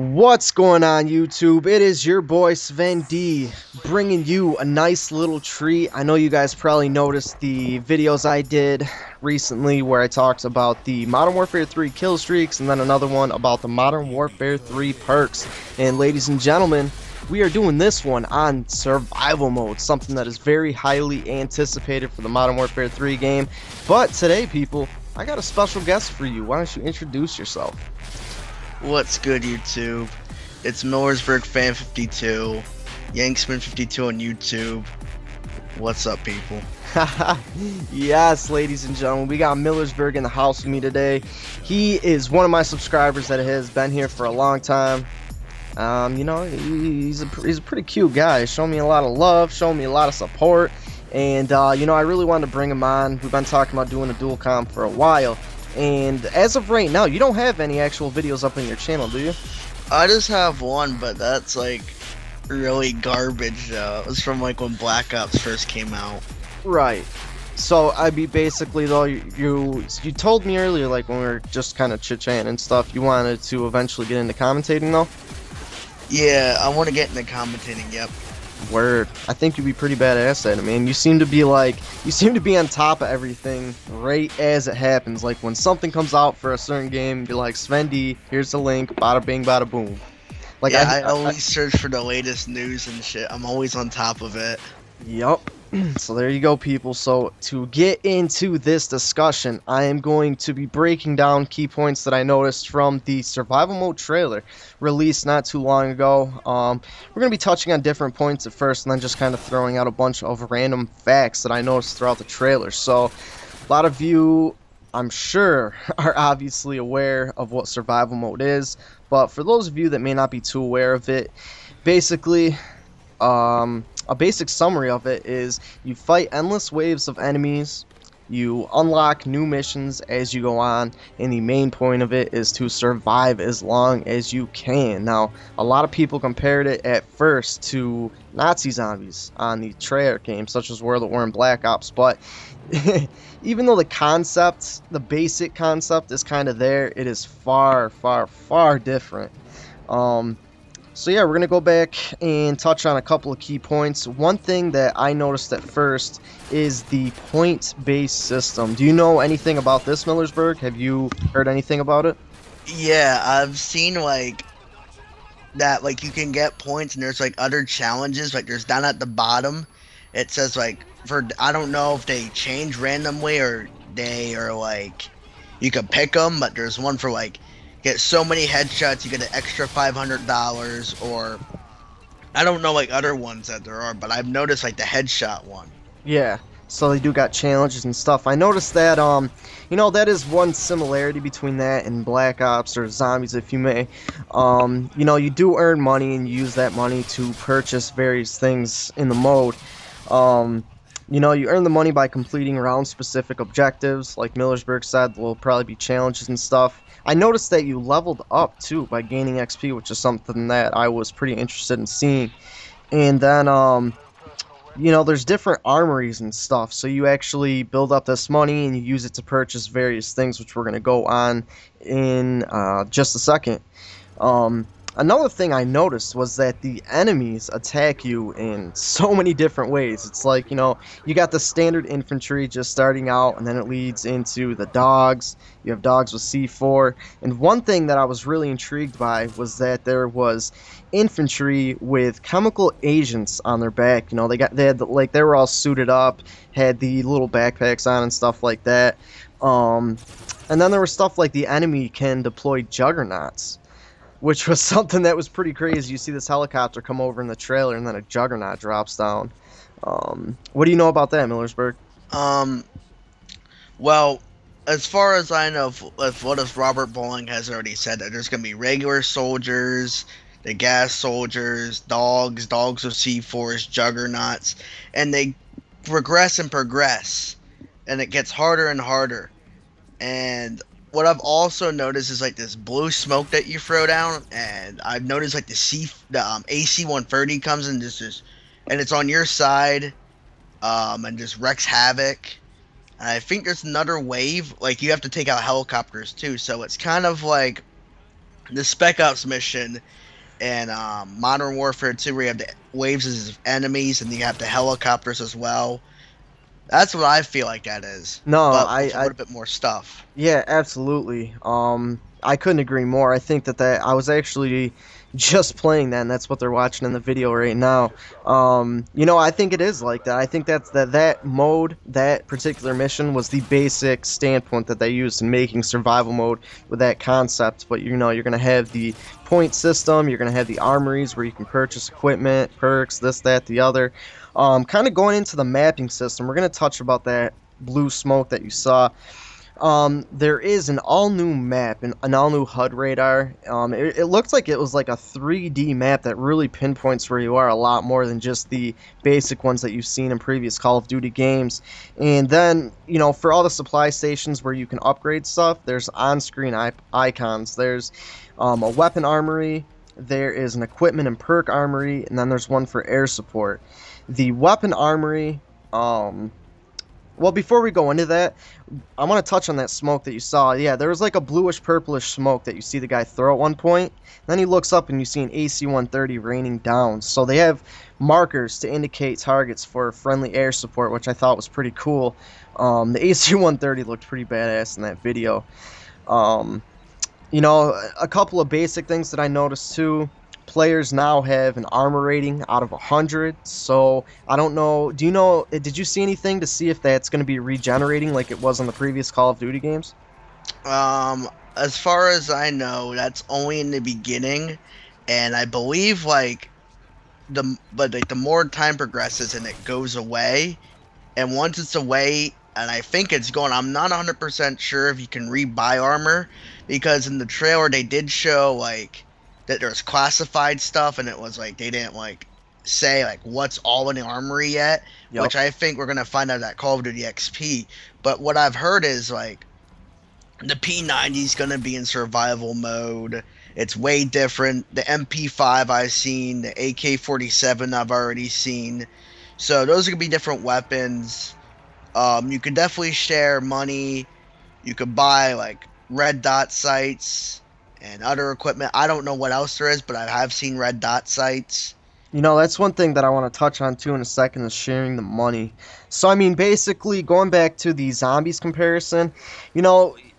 What's going on YouTube? It is your boy Svenny-D bringing you a nice little treat. I know you guys probably noticed the videos I did recently where I talked about the Modern Warfare 3 kill streaks and then another one about the Modern Warfare 3 perks. And ladies and gentlemen, we are doing this one on survival mode, something that is very highly anticipated for the Modern Warfare 3 game. But today, people, I got a special guest for you. Why don't you introduce yourself? What's good, YouTube? It's Millersburg Fan 52, Yanksman 52 on YouTube. What's up, people? Yes, ladies and gentlemen, we got Millersburg in the house with me today. He is one of my subscribers that has been here for a long time. You know, he's a pretty cute guy. Showing me a lot of love, showing me a lot of support, and you know, I really wanted to bring him on. We've been talking about doing a dual comp for a while. And as of right now, you don't have any actual videos up on your channel, do you? I just have one, but that's like really garbage though. It was from like when Black Ops first came out. Right. So I mean, basically though, you told me earlier, like when we were just kind of chit-chatting and stuff, you wanted to eventually get into commentating though? Yeah, I want to get into commentating, yep. Word. I think you'd be pretty badass at it, man. You seem to be on top of everything right as it happens. Like when something comes out for a certain game, you're like, Svenny, here's the link, bada bing, bada boom. Like yeah, I always search for the latest news and shit. I'm always on top of it. Yup. So there you go, people. So to get into this discussion, I am going to be breaking down key points that I noticed from the survival mode trailer released not too long ago. We're going to be touching on different points at first and then just kind of throwing out a bunch of random facts that I noticed throughout the trailer. So a lot of you, I'm sure, are obviously aware of what survival mode is, but for those of you that may not be too aware of it, basically a basic summary of it is you fight endless waves of enemies, you unlock new missions as you go on, and the main point of it is to survive as long as you can. Now, a lot of people compared it at first to Nazi zombies on the trailer game, such as World at War and Black Ops, but even though the concept, the basic concept is kind of there, it is far, far, far different. So yeah, we're going to go back and touch on a couple of key points. One thing that I noticed at first is the point-based system. Do you know anything about this, Millersburg? Have you heard anything about it? Yeah, I've seen like that, like you can get points and there's like other challenges, like there's down at the bottom, it says like, I don't know if they change randomly or they are like, you can pick them, but there's one for like, get so many headshots, you get an extra $500, or I don't know like other ones that there are, but I've noticed like the headshot one. Yeah, so they do got challenges and stuff. I noticed that, you know, that is one similarity between that and Black Ops or Zombies, if you may. You know, you do earn money and you use that money to purchase various things in the mode. You know, you earn the money by completing round-specific objectives. Like Millersburg said, there will probably be challenges and stuff. I noticed that you leveled up, too, by gaining XP, which is something that I was pretty interested in seeing. And then, you know, there's different armories and stuff, so you actually build up this money and you use it to purchase various things, which we're going to go on in just a second. Another thing I noticed was that the enemies attack you in so many different ways. It's like, you know, you got the standard infantry just starting out, and then it leads into the dogs. You have dogs with C4. And one thing that I was really intrigued by was that there was infantry with chemical agents on their back. You know, they were all suited up, had the little backpacks on and stuff like that. And then there was stuff like the enemy can deploy juggernauts, which was something that was pretty crazy. You see this helicopter come over in the trailer, and then a juggernaut drops down. What do you know about that, Millersburg? Well, as far as I know, what Robert Bowling has already said, that there's going to be regular soldiers, the gas soldiers, dogs with C4s, juggernauts, and they progress and progress, and it gets harder and harder. And what I've also noticed is like this blue smoke that you throw down, and I've noticed like the AC-130 comes and and it's on your side, and just wrecks havoc. And I think there's another wave, like you have to take out helicopters too, so it's kind of like the Spec Ops mission in Modern Warfare 2, where you have the waves of enemies and you have the helicopters as well. That's what I feel like that is, No, but with a little bit more stuff. yeah, absolutely. I couldn't agree more. I think that I was actually just playing that, and that's what they're watching in the video right now. I think it is like that. I think that mode, that particular mission, was the basic standpoint that they used in making survival mode with that concept. But you're gonna have the point system. You're gonna have the armories where you can purchase equipment, perks, this, that, the other. Kind of going into the mapping system, we're gonna touch about that blue smoke that you saw. There is an all-new map, an all-new HUD radar. It looks like it was like a 3D map that really pinpoints where you are a lot more than just the basic ones that you've seen in previous Call of Duty games. And then, for all the supply stations where you can upgrade stuff, there's on-screen icons. There's a weapon armory, there is an equipment and perk armory, and then there's one for air support. The weapon armory, well, before we go into that, I want to touch on that smoke that you saw. Yeah, there was like a bluish purplish smoke that you see the guy throw at one point. Then he looks up and you see an AC-130 raining down. So they have markers to indicate targets for friendly air support, which I thought was pretty cool. The AC-130 looked pretty badass in that video. Um, a couple of basic things that I noticed too. Players now have an armor rating out of 100, so I don't know. Did you see anything to see if that's going to be regenerating like it was on the previous Call of Duty games? As far as I know, that's only in the beginning, and I believe the more time progresses and it goes away, and once it's away, and I think it's gone. I'm not 100% sure if you can rebuy armor, because in the trailer they did show that there's classified stuff, and it was like they didn't say what's all in the armory yet, Yep. which I think we're gonna find out at Call of Duty XP. But what I've heard is the P90 is gonna be in survival mode. It's way different. The MP5 I've seen, the AK-47 I've already seen. So those are gonna be different weapons. You can definitely share money. You could buy red dot sights and other equipment. I don't know what else there is, but I have seen red dot sights. That's one thing that I want to touch on too in a second is sharing the money. So, I mean, basically, going back to the zombies comparison,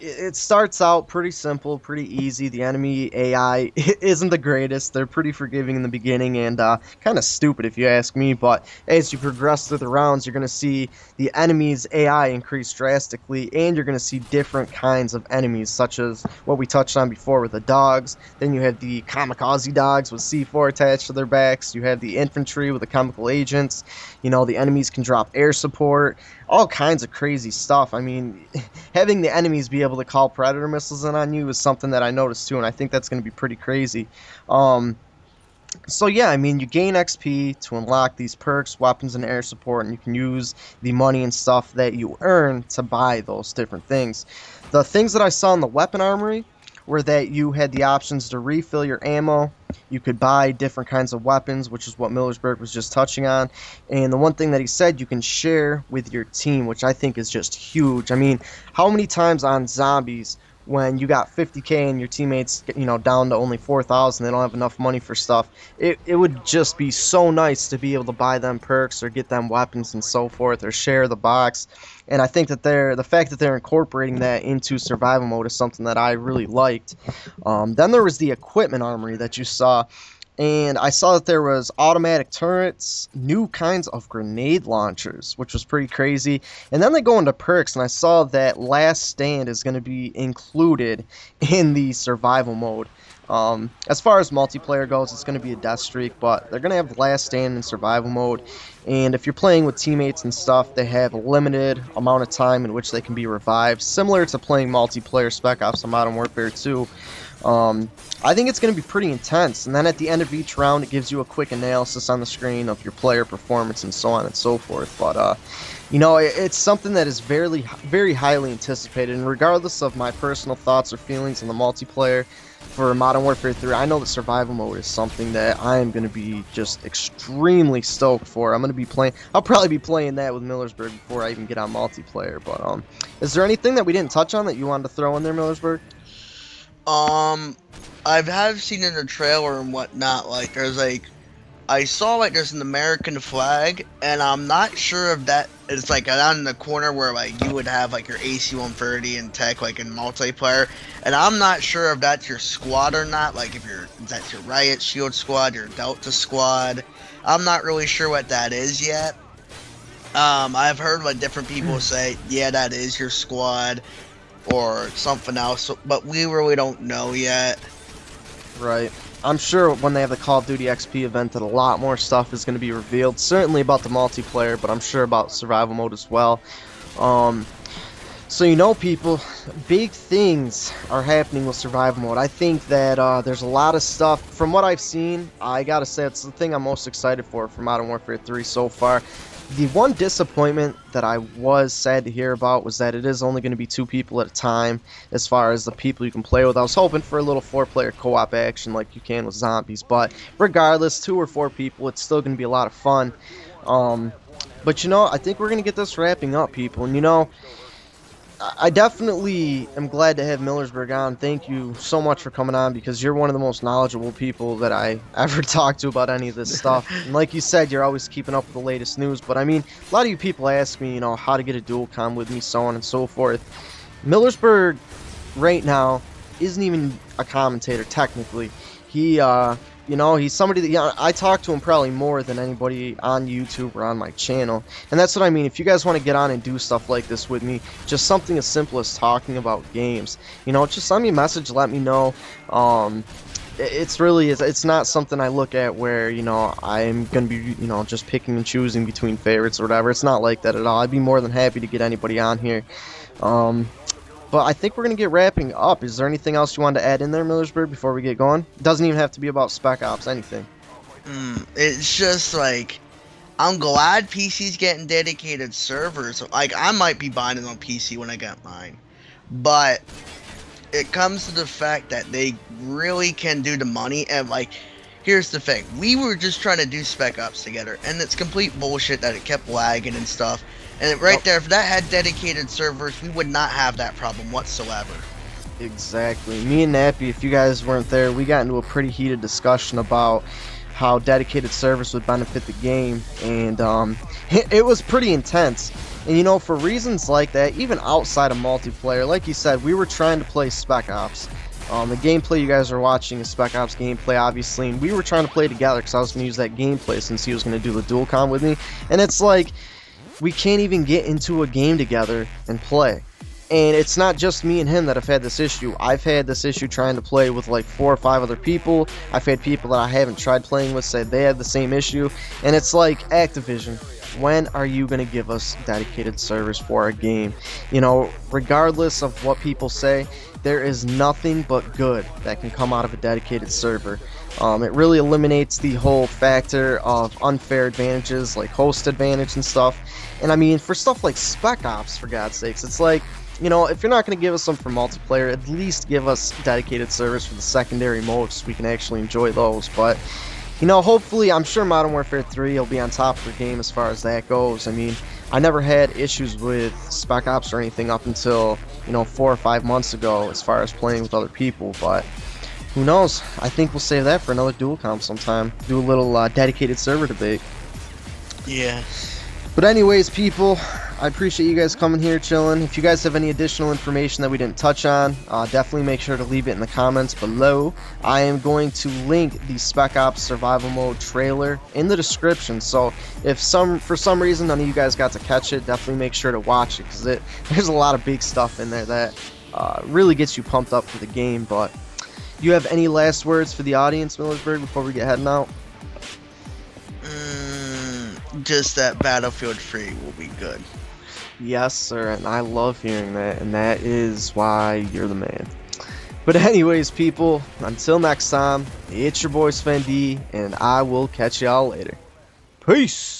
it starts out pretty simple, pretty easy. The enemy AI isn't the greatest. They're pretty forgiving in the beginning and kind of stupid if you ask me. But as you progress through the rounds, you're going to see the enemy's AI increase drastically, and you're going to see different kinds of enemies, such as what we touched on before with the dogs. Then you have the kamikaze dogs with C4 attached to their backs. You have the infantry with the chemical agents. The enemies can drop air support. All kinds of crazy stuff. I mean, having the enemies be able to call predator missiles in on you is something that I noticed too, and I think that's going to be pretty crazy. So yeah, I mean, you gain XP to unlock these perks, weapons, and air support, and you can use the money and stuff that you earn to buy those different things. The things that I saw in the weapon armory were that you had the options to refill your ammo. You could buy different kinds of weapons, which is what Millersburg was just touching on. And the one thing that he said, you can share with your team, which I think is just huge. I mean, how many times on zombies when you got 50K and your teammates, down to only 4,000, they don't have enough money for stuff. It would just be so nice to be able to buy them perks or get them weapons and so forth, or share the box. And I think that the fact that they're incorporating that into survival mode is something that I really liked. Then there was the equipment armory that you saw. And I saw that there was automatic turrets, new kinds of grenade launchers, which was pretty crazy. And then they go into perks, and I saw that Last Stand is going to be included in the survival mode. As far as multiplayer goes, it's going to be a death streak, but they're going to have Last Stand in survival mode. And if you're playing with teammates and stuff, they have a limited amount of time in which they can be revived, similar to playing multiplayer Spec Ops on Modern Warfare 2. I think it's going to be pretty intense, and then at the end of each round it gives you a quick analysis on the screen of your player performance and so on and so forth. But it's something that is very, very highly anticipated, and regardless of my personal thoughts or feelings on the multiplayer for Modern Warfare 3, I know that survival mode is something that I am going to be just extremely stoked for. I'll probably be playing that with Millersburg before I even get on multiplayer. But is there anything that we didn't touch on that you wanted to throw in there, Millersburg? have seen in the trailer and whatnot, like there's like I saw like there's an American flag, and I'm not sure if that is like down in the corner where like you would have like your AC-130 and tech like in multiplayer, and I'm not sure if that's your squad or not. Like if that's your Riot Shield squad, your Delta squad. I'm not really sure what that is yet. I've heard like different people say, yeah, that is your squad or something else, but we really don't know yet. Right. I'm sure when they have the Call of Duty XP event that a lot more stuff is going to be revealed. Certainly about the multiplayer, but I'm sure about survival mode as well. So you know, people, big things are happening with survival mode. I think that there's a lot of stuff. From what I've seen, I gotta say it's the thing I'm most excited for Modern Warfare 3 so far. The one disappointment that I was sad to hear about was that it is only going to be 2 people at a time as far as the people you can play with. I was hoping for a little 4-player co-op action like you can with zombies, but regardless, 2 or 4 people, it's still going to be a lot of fun. But you know, I think we're going to get this wrapping up, people, and you know, I definitely am glad to have Millersburg on. Thank you so much for coming on, because you're one of the most knowledgeable people that I ever talked to about any of this stuff. And like you said, you're always keeping up with the latest news. But I mean, a lot of you people ask me, you know, how to get a dual com with me, so on and so forth. Millersburg right now isn't even a commentator technically. He you know, he's somebody that, yeah, I talk to him probably more than anybody on YouTube or on my channel. And that's what I mean. If you guys want to get on and do stuff like this with me, just something as simple as talking about games, you know, just send me a message, let me know. It's not something I look at where, you know, I'm going to be, you know, just picking and choosing between favorites or whatever. It's not like that at all. I'd be more than happy to get anybody on here. But I think we're going to get wrapping up. Is there anything else you wanted to add in there, Millersburg, before we get going? It doesn't even have to be about Spec Ops, anything. It's just like, I'm glad PC's getting dedicated servers. Like, I might be buying it on PC when I get mine. But it comes to the fact that they really can do the money. And, like, here's the thing. We were just trying to do Spec Ops together. And it's complete bullshit that it kept lagging and stuff. And right there, if that had dedicated servers, we would not have that problem whatsoever. Exactly. Me and Nappy, if you guys weren't there, we got into a pretty heated discussion about how dedicated servers would benefit the game, and it was pretty intense. And you know, for reasons like that, even outside of multiplayer, like you said, we were trying to play Spec Ops. The gameplay you guys are watching is Spec Ops gameplay, obviously, and we were trying to play together because I was going to use that gameplay since he was going to do the dual com with me. And it's like, we can't even get into a game together and play. And it's not just me and him that have had this issue. I've had this issue trying to play with like 4 or 5 other people. I've had people that I haven't tried playing with say they have the same issue. And it's like, Activision, when are you going to give us dedicated servers for our game? You know, regardless of what people say, there is nothing but good that can come out of a dedicated server. It really eliminates the whole factor of unfair advantages like host advantage and stuff. And I mean, for stuff like Spec Ops, for God's sakes, it's like, you know, if you're not going to give us some for multiplayer, at least give us dedicated servers for the secondary modes so we can actually enjoy those. But, you know, hopefully, I'm sure Modern Warfare 3 will be on top of the game as far as that goes. I mean, I never had issues with Spec Ops or anything up until, you know, 4 or 5 months ago as far as playing with other people. But who knows? I think we'll save that for another dual comp sometime. Do a little dedicated server debate. Yeah. But anyways, people, I appreciate you guys coming here, chilling. If you guys have any additional information that we didn't touch on, definitely make sure to leave it in the comments below. I am going to link the Spec Ops Survival Mode trailer in the description, so if for some reason none of you guys got to catch it, definitely make sure to watch it, because there's a lot of big stuff in there that really gets you pumped up for the game. But you have any last words for the audience, Millersburg, before we get heading out? Just that Battlefield 3 will be good. Yes, sir, and I love hearing that, and that is why you're the man. But anyways, people, until next time, it's your boy Svenny-D, and I will catch y'all later. Peace!